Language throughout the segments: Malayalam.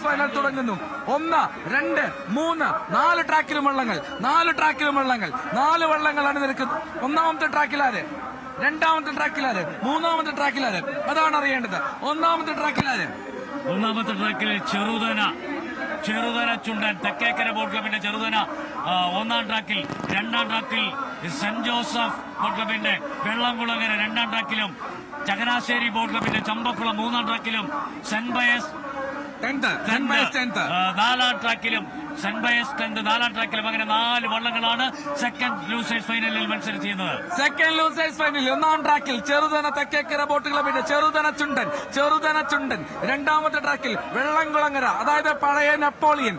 ഫൈനൽ തുടങ്ങുന്നു. 1, 2, 3, 4 ട്രാക്കിലും വള്ളങ്ങൾ, 4 ട്രാക്കിലും വള്ളങ്ങൾ, 4 വള്ളങ്ങളാണ് നിൽക്കുന്നത്. ഒന്നാമത്തെ ട്രാക്കിലാര്, രണ്ടാമത്തെ ട്രാക്കിലാര്, മൂന്നാമത്തെ ട്രാക്കിലാര്, അതാണ് അറിയേണ്ടത്. ഒന്നാമത്തെ ട്രാക്കിലാര്? ഒന്നാമത്തെ ട്രാക്കിൽ ചെറുതന ചുണ്ടൻ തെക്കേക്കര ബോട്ട് ക്ലബിന്റെ ചെറുതന ഒന്നാം ട്രാക്കിൽ. രണ്ടാം ട്രാക്കിൽ സെന്റ് ജോസഫ് ബോട്ട് ക്ലബിന്റെ വെള്ളംകുളങ്ങര രണ്ടാം ട്രാക്കിലും, ചങ്ങനാശ്ശേരി ബോട്ട് ക്ലബിന്റെ ചമ്പക്കുളം മൂന്നാം ട്രാക്കിലും, സെന്റ് ബയസ് 10th നാലാം ട്രാക്കിലും, സെന്റ് ബയസ് 10th നാലാം ട്രാക്കിലും. അങ്ങനെ 4 വള്ളങ്ങളാണ് സെക്കൻഡ് ലൂസേഴ്സ് ഫൈനലിൽ മത്സരം ചെയ്യുന്നത്. സെക്കൻഡ് ലൂസേഴ്സ് ഫൈനലിൽ ഒന്നാം ട്രാക്കിൽ ചെറുതന തെക്കേക്കര ബോട്ട് ക്ലബിന്റെ ചെറുതന ചുണ്ടൻ. രണ്ടാമത്തെ ട്രാക്കിൽ വെള്ളംകുളങ്ങര, അതായത് പഴയ നെപ്പോളിയൻ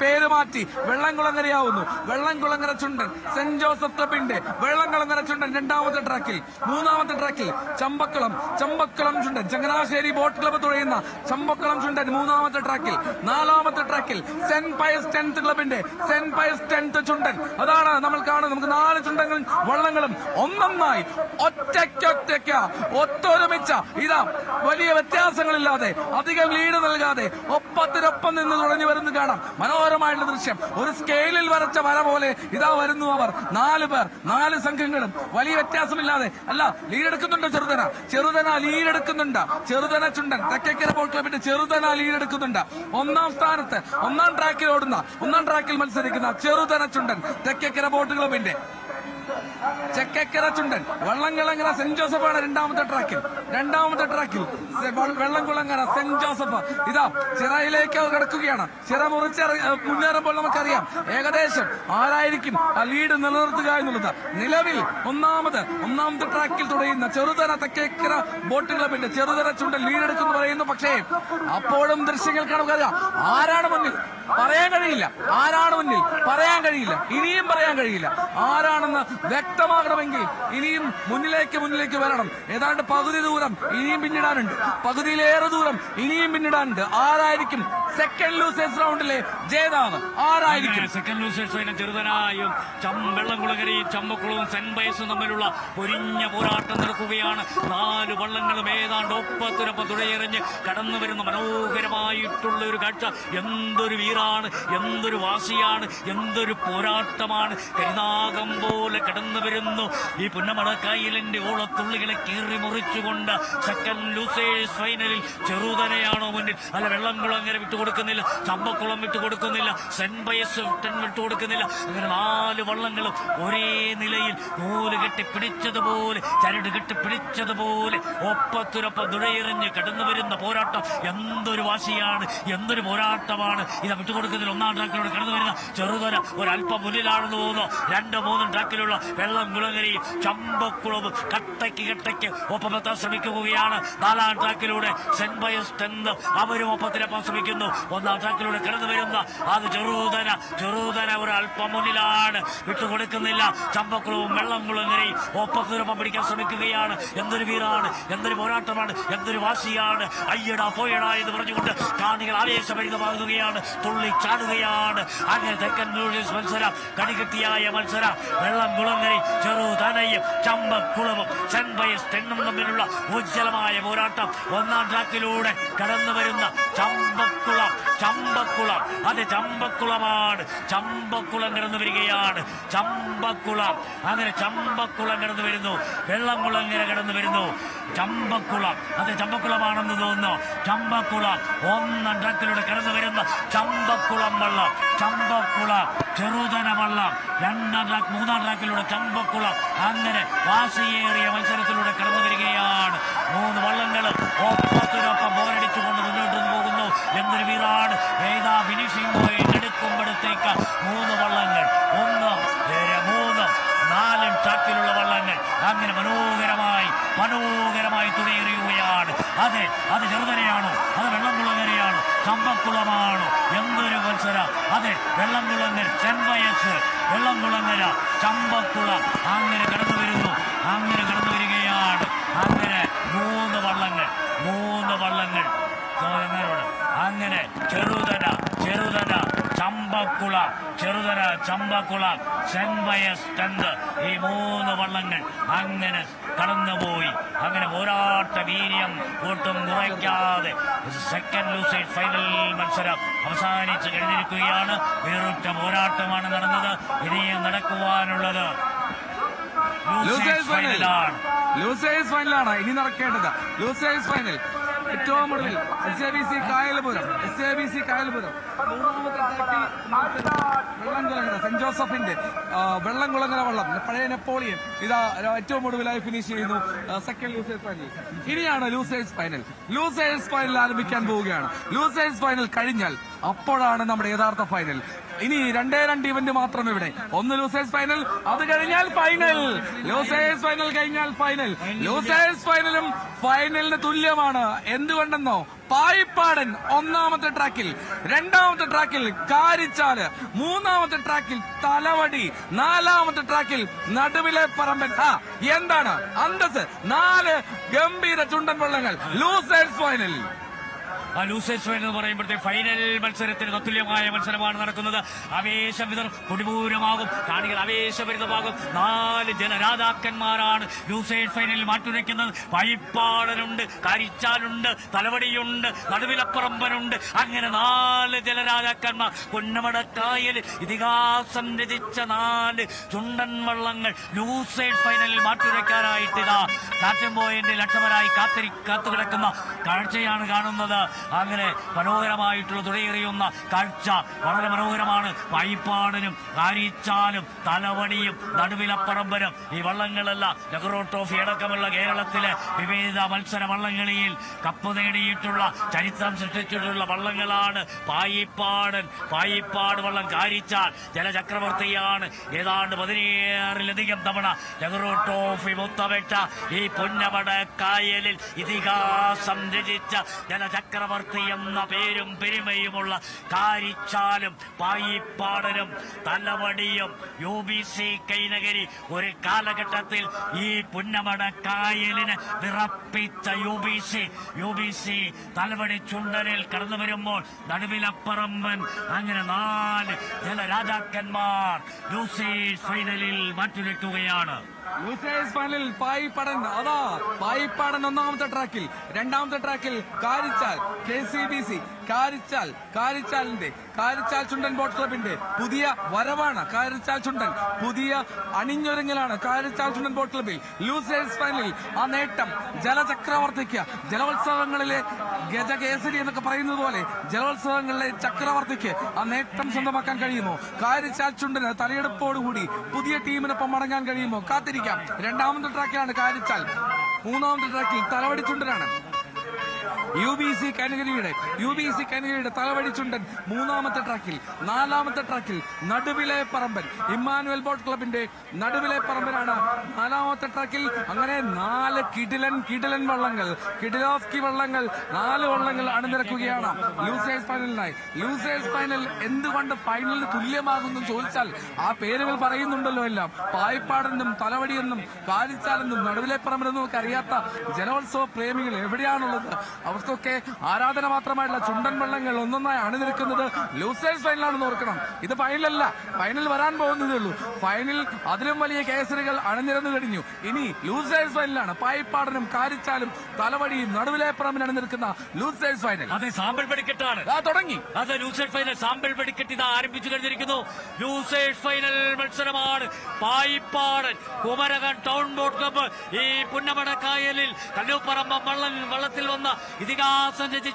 പേര് മാറ്റി വെള്ളംകുളങ്ങരയാവുന്നു. വെള്ളംകുളങ്ങര ചുണ്ടൻ, സെന്റ് ജോസഫ് ക്ലബിന്റെ വെള്ളംകുളങ്ങര ചുണ്ടൻ രണ്ടാമത്തെ ട്രാക്കിൽ. മൂന്നാമത്തെ ട്രാക്കിൽ ചമ്പക്കുളം ചുണ്ടൻ, ചങ്ങനാശ്ശേരി ബോട്ട് ക്ലബ്ബ് തുഴയുന്ന ചമ്പക്കുളം ചുണ്ടൻ മൂന്നാമത്തെ ട്രാക്കിൽ. നാലാമത്തെ ട്രാക്കിൽ സെന്റ് പയസ് 10th ക്ലബിന്റെ സെന്റ് പയസ് 10th ചുണ്ടൻ. അതാണ് നമ്മൾ കാണുന്നത്. നമുക്ക് 4 ചുണ്ടങ്ങളും വള്ളങ്ങളും ഒന്നൊന്നായി ഒത്തൊരുമിച്ച ഇതാ വലിയ വ്യത്യാസങ്ങളില്ലാതെ, അധികം ലീഡ് നൽകാതെ ഒപ്പത്തിനൊപ്പം നിന്ന് തുഴഞ്ഞു വരുന്നു കാണാം. മനോഹരമായിട്ടുള്ള ദൃശ്യം. ഒരു സ്കെയിലിൽ വരച്ച വര പോലെ ഇതാ വരുന്നു അവർ. 4 പേർ, 4 സംഘങ്ങളും വലിയ വ്യത്യാസമില്ലാതെ. അല്ല, ലീഡെടുക്കുന്നുണ്ട് ചെറുതന ലീഡെടുക്കുന്നുണ്ട്. ചെറുതന ചുണ്ടൻ തെക്കേക്കര ബോട്ട് ക്ലബിന്റെ ചെറുതന ലീഡെടുക്കുന്നുണ്ട്. ഒന്നാം സ്ഥാനത്ത് ഒന്നാം ട്രാക്കിൽ മത്സരിക്കുന്ന ചെറുതന ചുണ്ടൻ തെക്കേക്കര ബോട്ട് ക്ലബിന്റെ ചെക്കക്കര ചുണ്ടൻ. വള്ളംകുളങ്ങര സെന്റ് ജോസഫാണ് രണ്ടാമത്തെ ട്രാക്കിൽ. വെള്ളംകുളങ്ങര സെന്റ് ജോസഫ് ഇതാ ചിറയിലേക്ക് കടക്കുകയാണ്. ചിറ മുറിച്ച് മുന്നേറുമ്പോൾ നമുക്കറിയാം ഏകദേശം ആരായിരിക്കും ആ ലീഡ് നിലനിർത്തുക എന്നുള്ളത്. നിലവിൽ ഒന്നാമത്തെ ട്രാക്കിൽ തുടയുന്ന ചെറുതന തെക്കേക്കര ബോട്ട് ക്ലബിന്റെ ചെറുതന ചുണ്ടൻ ലീഡെടുക്കുന്നു പറയുന്നു. പക്ഷേ അപ്പോഴും ദൃശ്യങ്ങൾ കാണുക, ആരാണ് മുന്നിൽ പറയാൻ കഴിയില്ല. ഇനിയും പറയാൻ കഴിയില്ല ആരാണെന്ന് വ്യക്തമാകണമെങ്കിൽ ഇനിയും മുന്നിലേക്ക് വരണം. ഏതാണ്ട് പകുതി ദൂരം ഇനിയും പിന്നിടാനുണ്ട്, പകുതിയിലേറെ ദൂരം ഇനിയും പിന്നിടാനുണ്ട്. ആരായിരിക്കും സെക്കൻഡ് ലൂസേഴ്സ് റൗണ്ടിലെ ജേതാവ്? ആരായിരിക്കും സെക്കൻഡ് ലൂസേഴ്സ്? ചെറുതനായും വെള്ളംകുളങ്ങരയും ചമ്പക്കുളവും സെന്റ് ബയസും തമ്മിലുള്ള പൊരിഞ്ഞ പോരാട്ടം നടക്കുകയാണ്. 4 വള്ളങ്ങളും ഏതാണ്ട് ഒപ്പത്തിനൊപ്പം തുഴയെറിഞ്ഞ് കടന്നു വരുന്ന മനോഹരമായിട്ടുള്ള ഒരു കാഴ്ച. എന്തൊരു വീറാണ്, എന്തൊരു വാശിയാണ്, എന്തൊരു പോരാട്ടമാണ്. കരിനാഗം പോലെ കടന്നു വരുന്നു ഈ പുന്നമടക്കായലിന്റെ ഓളത്തുള്ളികളെ കീറി മുറിച്ചുകൊണ്ട് സെക്കൻഡ് ലൂസേഴ്സ് ഫൈനലിൽ ചെറുതനയാണോ മുന്നിൽ? അല്ല, വെള്ളംകുളങ്ങര വിട്ടുകൊടുക്കുന്നില്ല, ചമ്പക്കുളം വിട്ടുകൊടുക്കുന്നില്ല, സെന്റ് ബയസ് വിട്ടുകൊടുക്കുന്നില്ല. അങ്ങനെ 4 വള്ളങ്ങളും ഒരേ നിലയിൽ നൂല് കെട്ടിപ്പിടിച്ചതുപോലെ, ചരട് കെട്ടിപ്പിടിച്ചതുപോലെ ഒപ്പത്തിനൊപ്പം തുഴയെറിഞ്ഞ് കടന്നു വരുന്ന പോരാട്ടം. എന്തൊരു വാശിയാണ്, എന്തൊരു പോരാട്ടമാണ്. ഇത് വിട്ടുകൊടുക്കുന്നതിൽ ഒന്നാം ട്രാക്കിലൂടെ കടന്നു വരുന്ന ചെറുതന ഒരല്പം മുന്നിലാണെന്ന് തോന്നുന്നു. 2-3 ട്രാക്കിലുള്ള വെള്ളംകുളങ്ങരയും ചമ്പക്കുളവും കട്ടയ്ക്ക് ഒപ്പമെത്താൻ ശ്രമിക്കുകയാണ്. 4ാം ട്രാക്കിലൂടെ സെന്റ് ബയസ് 10th അവരും ഒപ്പത്തിനൊപ്പം ശ്രമിക്കുന്നു. 1ാം ട്രാക്കിലൂടെ കടന്നു വരുന്ന അത് ചെറുതന ഒരല്പം മുന്നിലാണ്, വിട്ടുകൊടുക്കുന്നില്ല. ചമ്പക്കുളവും വെള്ളംകുളങ്ങരയും ഒപ്പത്തിനൊപ്പം പിടിക്കാൻ ശ്രമിക്കുകയാണ്. എന്തൊരു വീറാണ്, എന്തൊരു പോരാട്ടമാണ്, എന്തൊരു വാശിയാണ്. അയ്യടാ പോയടാ എന്ന് പറഞ്ഞുകൊണ്ട് കാണികൾ ആവേശഭരിതമാകുകയാണ്, തുള്ളിച്ചാടുകയാണ്. അങ്ങനെ തെക്കൻ ലൂസേഴ്സ് മത്സരം കടികെട്ടിയായ മത്സരം. വെള്ളംകുളങ്ങരയും ചെറുതനയും ചമ്പക്കുളവും സെന്റ് ബയസ് 10th തമ്മിലുള്ള ഉജ്ജ്വലമായ പോരാട്ടം. 1ാം ട്രാക്കിലൂടെ കടന്നു വരുന്ന ചമ്പക്കുളം അത് ചമ്പക്കുളമാണ്. ചമ്പക്കുളം കടന്നു വരികയാണ്. അങ്ങനെ ചമ്പക്കുളം കടന്നു വരുന്നു. വെള്ളംകുളങ്ങര കടന്നു വരുന്നു. ചമ്പക്കുളമാണെന്ന് തോന്നുന്നു. ചമ്പക്കുളം 1ാം ട്രാക്കിലൂടെ കടന്നു വരുന്ന ചമ്പക്കുളം ചെറുതന വള്ളം. 2ാം ട്രാക്ക് 3ാം ട്രാക്കിലൂടെ ചമ്പക്കുളം. അങ്ങനെ വാശിയേറിയ മത്സരത്തിലൂടെ കടന്നു വരികയാണ്. 3 വള്ളങ്ങൾ ഒപ്പത്തിനൊപ്പം പോരടിച്ചുകൊണ്ട് മുന്നോട്ട് പോകുന്നു. എന്തൊരു വീറാണ്. ഏതാ ഫിനിഷിംഗ് പോയിന്റ് എടുക്കുമ്പോഴത്തേക്ക് 3 വള്ളങ്ങൾ 1, 2, 3, 4 ട്രാക്കിലുള്ള വള്ളങ്ങൾ അങ്ങനെ മനോഹരമായി തുഴയെറിയുകയാണ്. അത് ചെറുതനയാണോ? അത് വെള്ളംകുളങ്ങരയാണോ? ചമ്പക്കുളമാണോ? എന്തൊരു മത്സരം. അതെ, വെള്ളംകുളങ്ങര സെന്റ് ബയസ്, വെള്ളംകുളങ്ങര ചമ്പക്കുളം അങ്ങനെ കടന്നു വരികയാണ്. അങ്ങനെ 3 വള്ളങ്ങൾ അങ്ങനെ Cheruthana Champakulam saint bias 10th ഈ 3 വള്ളങ്ങൾ അങ്ങനെ കടന്നുപോയി. അങ്ങനെ പോരാട്ട വീര്യം ഒട്ടും കുറയ്ക്കാതെ സെക്കൻഡ് ലൂസേഴ്സ് ഫൈനൽ മത്സരം അവസാനിച്ച് കഴിഞ്ഞിരിക്കുകയാണ്. വേറിട്ട പോരാട്ടമാണ് നടന്നത്. ഇനിയും നടക്കുവാനുള്ളത് ലൂസേഴ്സ് ഫൈനലാണ് ഇനി നടക്കേണ്ടത്. ലൂസേഴ്സ് ഫൈനൽ ഏറ്റവും ഒടുവിൽ SABC കായൽപുരം മൂന്നാമത്തെ ട്രാക്കിൽ വെള്ളംകുളങ്ങര സെന്റ് ജോസഫിന്റെ വെള്ളംകുളങ്ങര വള്ളം പഴയ നെപ്പോളിയൻ ഇതാ ഏറ്റവും ഒടുവിലായി ഫിനിഷ് ചെയ്യുന്നു സെക്കൻഡ് ലൂസേഴ്സ് ഫൈനൽ. ഇനിയാണ് ലൂസേഴ്സ് ഫൈനൽ ആരംഭിക്കാൻ പോവുകയാണ്. ലൂസേഴ്സ് ഫൈനൽ കഴിഞ്ഞാൽ അപ്പോഴാണ് നമ്മുടെ യഥാർത്ഥ ഫൈനൽ. ഇനി 2 ഇവന്റ് മാത്രം ഇവിടെ. ഒന്ന് ലൂസേഴ്സ് ഫൈനൽ, അത് കഴിഞ്ഞാൽ ഫൈനൽ. ലൂസേഴ്സ് ഫൈനൽ കഴിഞ്ഞാൽ ഫൈനൽ. ലൂസേഴ്സ് ഫൈനലും ഫൈനലിന് തുല്യമാണ്. എന്തുകൊണ്ടെന്നോ, പായിപ്പാടൻ ഒന്നാമത്തെ ട്രാക്കിൽ, രണ്ടാമത്തെ ട്രാക്കിൽ കാരിച്ചാല്, മൂന്നാമത്തെ ട്രാക്കിൽ തലവടി, നാലാമത്തെ ട്രാക്കിൽ നടുവിലെ പറമ്പൻ. എന്താണ് അന്തസ്! 4 ഗംഭീര ചുണ്ടൻ വള്ളങ്ങൾ ലൂസേഴ്സ് ഫൈനൽ. ലൂസേഴ്സ് ഫൈനൽ എന്ന് പറയുമ്പോഴത്തെ ഫൈനൽ മത്സരത്തിന് തത്തുല്യമായ മത്സരമാണ് നടക്കുന്നത്. ആവേശം കൊടിപൂരമാകും, കാണികൾ ആവേശഭരിതമാകും. 4 ജലരാജാക്കന്മാരാണ് ലൂസേഴ്സ് ഫൈനലിൽ മാറ്റുരയ്ക്കുന്നത്. പായിപ്പാടനുണ്ട്, കാരിച്ചാലുണ്ട്, തലവടിയുണ്ട്, നടുവിലപ്പറമ്പനുണ്ട്. അങ്ങനെ 4 ജലരാജാക്കന്മാർ. പൊന്നമടക്കായൽ ഇതിഹാസം രചിച്ച 4 ചുണ്ടൻ വള്ളങ്ങൾ ലൂസേഴ്സ് ഫൈനലിൽ മാറ്റുരയ്ക്കാനായിട്ട് ഇതാ കാറ്റൻ പോയിന്റ് ലക്ഷമരായി കാത്തുകിടക്കുന്ന കാഴ്ചയാണ് കാണുന്നത്. അങ്ങനെ മനോഹരമായിട്ടുള്ള തുഴയെറിയുന്ന കാഴ്ച വളരെ മനോഹരമാണ്. പായിപ്പാടനും കാരിച്ചാലും തലവടിയും നടുവിലപ്പറമ്പനും ഈ വള്ളങ്ങളെല്ലാം നെഹ്റു ട്രോഫി അടക്കമുള്ള കേരളത്തിലെ വിവിധ മത്സര വള്ളംകളിയിൽ കപ്പ് നേടിയിട്ടുള്ള ചരിത്രം സൃഷ്ടിച്ചിട്ടുള്ള വള്ളങ്ങളാണ്. പായിപ്പാട് വള്ളം കാരിച്ചാൽ ജലചക്രവർത്തിയാണ്. ഏതാണ്ട് 16-ലധികം തവണ നെഹ്റു ട്രോഫി മുത്തമിട്ട ഈ പൊന്നമട കായലിൽ ഇതിഹാസം രചിച്ച ജലചക്രവർത്തി എന്ന പേരും പെരുമയുമുള്ള കാരിച്ചാലും പായിപ്പാടനും തലവടിയും UBC കൈനഗരി ഒരു കാലഘട്ടത്തിൽ ഈ പുന്നമട കായലിന് വിറപ്പിച്ച UBC തലവടി ചുണ്ടനിൽ കടന്നു വരുമ്പോൾ നടുവിലപ്പറമ്പൻ. അങ്ങനെ 4 ജലരാജാക്കന്മാർ ലൂസേഴ്സ് ഫൈനലിൽ മാറ്റുരയ്ക്കുകയാണ്. ലൂസേഴ്സ് ഫൈനലിൽ പായിപ്പാടൻ ഒന്നാമത്തെ ട്രാക്കിൽ, രണ്ടാമത്തെ ട്രാക്കിൽ കാരിച്ചാൽ KCBC കാരിച്ചാൽ ചുണ്ടൻ ബോട്ട് ക്ലബിന്റെ പുതിയ വരവാണ്. കാരിച്ചാൽ ചുണ്ടൻ പുതിയ അണിഞ്ഞൊരുങ്ങലാണ്. കാരിച്ചാൽ ചുണ്ടൻ ബോട്ട് ക്ലബിൽ ലൂസേഴ്സ് ഫൈനലിൽ ആ നേട്ടം ജലചക്രവർത്തിക്ക്, ജലോത്സവങ്ങളിലെ ഗജകേസരി എന്നൊക്കെ പറയുന്നത് പോലെ ജലോത്സവങ്ങളിലെ ചക്രവർത്തിക്ക് ആ നേട്ടം സ്വന്തമാക്കാൻ കഴിയുമോ? കാരിച്ചാൽ ചുണ്ടന് തലയെടുപ്പോടുകൂടി പുതിയ ടീമിനൊപ്പം മടങ്ങാൻ കഴിയുമോ? കാത്തിരിക്കാം. രണ്ടാമത്തെ ട്രാക്കിലാണ് കാരിച്ചാൽ, മൂന്നാമത്തെ ട്രാക്കിൽ തലവടി ചുണ്ടനാണ്. UBC കാറ്റഗറിയുടെ തലവടി ചുണ്ടൻ മൂന്നാമത്തെ ട്രാക്കിൽ. നാലാമത്തെ ട്രാക്കിൽ നടുവിലെ പറമ്പൻ, ഇമ്മാനുവൽ ബോട്ട് ക്ലബിന്റെ നടുവിലെ പറമ്പനാണ് നാലാമത്തെ ട്രാക്കിൽ. അങ്ങനെ 4 കിടിലൻ വള്ളങ്ങൾ, കിഡിലോസ്കി വള്ളങ്ങൾ, 4 വള്ളങ്ങൾ അണിനിരക്കുകയാണ് ലൂസേഴ്സ് ഫൈനലിനായി. ലൂസേഴ്സ് ഫൈനൽ എന്തുകൊണ്ട് ഫൈനലിന് തുല്യമാകുന്നു ചോദിച്ചാൽ ആ പേരുകൾ പറയുന്നുണ്ടല്ലോ എല്ലാം. പായിപ്പാടെന്നും തലവടിയെന്നും കാരിച്ചാലെന്നും നടുവിലെ പറമ്പനെന്നും ഒക്കെ അറിയാത്ത ജലോത്സവ പ്രേമികൾ എവിടെയാണുള്ളത്? അവർക്കൊക്കെ ആരാധന മാത്രമായിട്ടുള്ള ചുണ്ടൻ വള്ളങ്ങൾ ഒന്നൊന്നായി അണിനിരക്കുന്നത് ലൂസേഴ്സ് ഫൈനലാണെന്ന് ഓർക്കണം. ഇത് ഫൈനലല്ല, ഫൈനൽ വരാൻ പോകുന്നതേ ഉള്ളൂ. ഫൈനൽ അതിലും വലിയ കേസരികൾ അണിനിരന്നു കഴിഞ്ഞു. ഇനി ലൂസേഴ്സ് ഫൈനലാണ്. പായിപ്പാടനും കാരിച്ചാലും തലവടിയും നടുവിലെ പറമ്പിന് അണിനിരക്കുന്ന ലൂസേഴ്സ് ഫൈനൽ. അതെ, സാമ്പിൾ വെടിക്കെട്ടാണ് തുടങ്ങി. അതെ, ലൂസേഴ്സ് ഫൈനൽ സാമ്പിൾ വെടിക്കെട്ട് ഇത് ആരംഭിച്ചു കഴിഞ്ഞിരിക്കുന്നു. ലൂസേഴ്സ് ഫൈനൽ മത്സരമാണ്. Payippadan Kumarakom town boat club ഈ പുന്നമട കായലിൽ കല്ലൂപ്പറമ്പ വള്ളത്തിൽ വന്ന ഇതിഹാസം